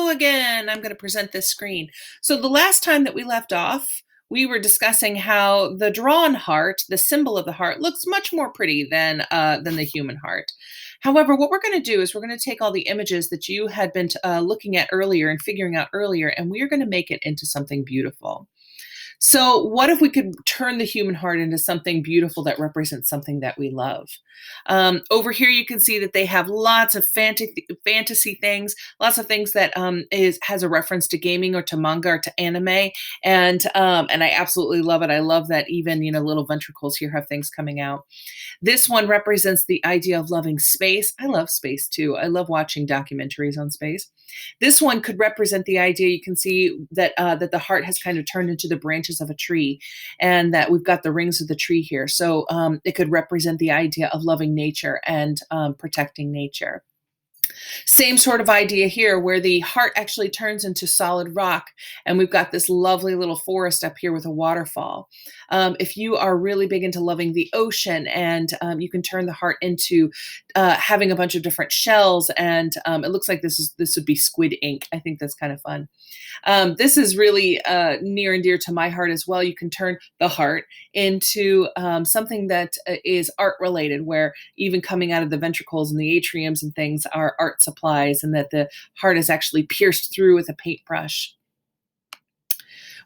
Hello again. I'm going to present this screen. So the last time that we left off, we were discussing how the drawn heart, the symbol of the heart, looks much more pretty than the human heart. However, what we're going to do is we're going to take all the images that you had been looking at earlier and figuring out earlier, and we are going to make it into something beautiful. So what if we could turn the human heart into something beautiful that represents something that we love? Over here, you can see that they have lots of fantasy things, lots of things that has a reference to gaming or to manga or to anime, and I absolutely love it. I love that even little ventricles here have things coming out. This one represents the idea of loving space. I love space too. I love watching documentaries on space. This one could represent the idea. You can see that that the heart has kind of turned into the branches of a tree, and that we've got the rings of the tree here. So it could represent the idea of loving nature and protecting nature. Same sort of idea here, where the heart actually turns into solid rock, and we've got this lovely little forest up here with a waterfall. If you are really big into loving the ocean, and you can turn the heart into having a bunch of different shells, and it looks like this would be squid ink. I think that's kind of fun. This is really near and dear to my heart as well. You can turn the heart into something that is art related, where even coming out of the ventricles and the atriums and things are art supplies, and that the heart is actually pierced through with a paintbrush.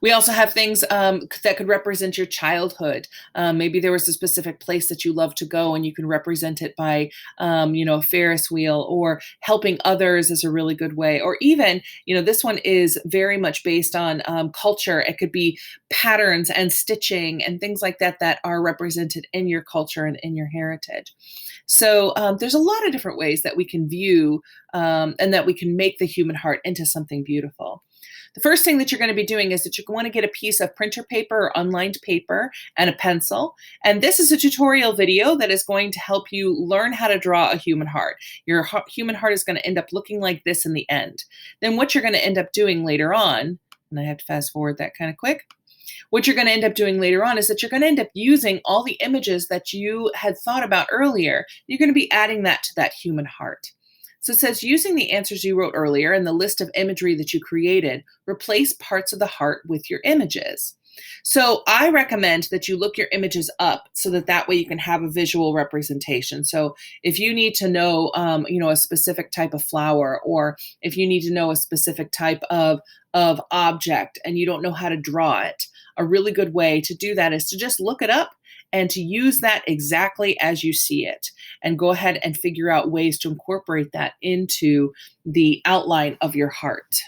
We also have things that could represent your childhood. Maybe there was a specific place that you love to go, and you can represent it by, a Ferris wheel, or helping others is a really good way. Or even, this one is very much based on culture. It could be patterns and stitching and things like that that are represented in your culture and in your heritage. So there's a lot of different ways that we can view and that we can make the human heart into something beautiful. The first thing that you're going to be doing is that you're going to get a piece of printer paper or unlined paper and a pencil. And this is a tutorial video that is going to help you learn how to draw a human heart. Your human heart is going to end up looking like this in the end. Then what you're going to end up doing later on, and I have to fast forward that kind of quick. What you're going to end up doing later on is that you're going to end up using all the images that you had thought about earlier. You're going to be adding that to that human heart. So it says, using the answers you wrote earlier and the list of imagery that you created, replace parts of the heart with your images. So I recommend that you look your images up so that way you can have a visual representation. So if you need to know, a specific type of flower, or if you need to know a specific type of object and you don't know how to draw it, a really good way to do that is to just look it up and to use that exactly as you see it, and go ahead and figure out ways to incorporate that into the outline of your heart.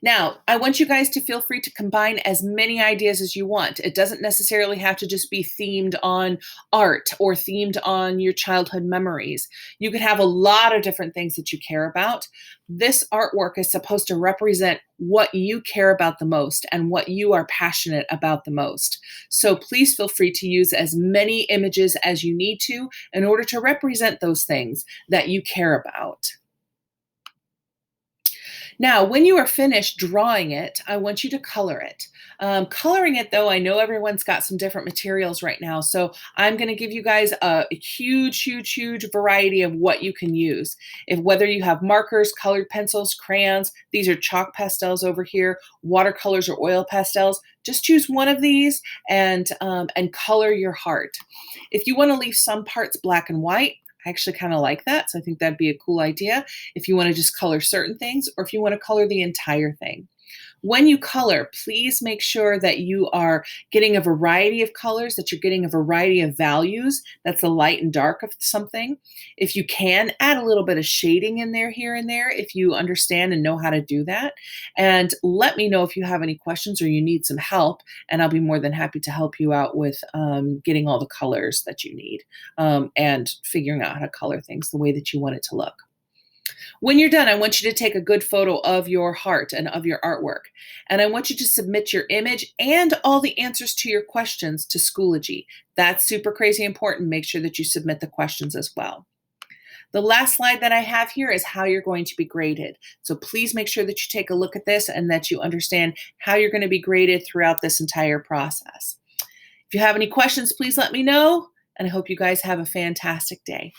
Now, I want you guys to feel free to combine as many ideas as you want. It doesn't necessarily have to just be themed on art or themed on your childhood memories. You could have a lot of different things that you care about. This artwork is supposed to represent what you care about the most and what you are passionate about the most. So please feel free to use as many images as you need to in order to represent those things that you care about. Now, when you are finished drawing it, I want you to color it. Coloring it, though, I know everyone's got some different materials right now, so I'm going to give you guys a huge variety of what you can use. Whether you have markers, colored pencils, crayons, these are chalk pastels over here, watercolors or oil pastels, just choose one of these and color your heart. If you want to leave some parts black and white, I actually kind of like that, so I think that'd be a cool idea if you want to just color certain things, or if you want to color the entire thing. When you color, please make sure that you are getting a variety of colors, that you're getting a variety of values. That's the light and dark of something. If you can, add a little bit of shading in there, here and there, if you understand and know how to do that. And let me know if you have any questions or you need some help, and I'll be more than happy to help you out with getting all the colors that you need and figuring out how to color things the way that you want it to look. When you're done, I want you to take a good photo of your heart and of your artwork. And I want you to submit your image and all the answers to your questions to Schoology. That's super crazy important. Make sure that you submit the questions as well. The last slide that I have here is how you're going to be graded. So please make sure that you take a look at this and that you understand how you're going to be graded throughout this entire process. If you have any questions, please let me know. And I hope you guys have a fantastic day.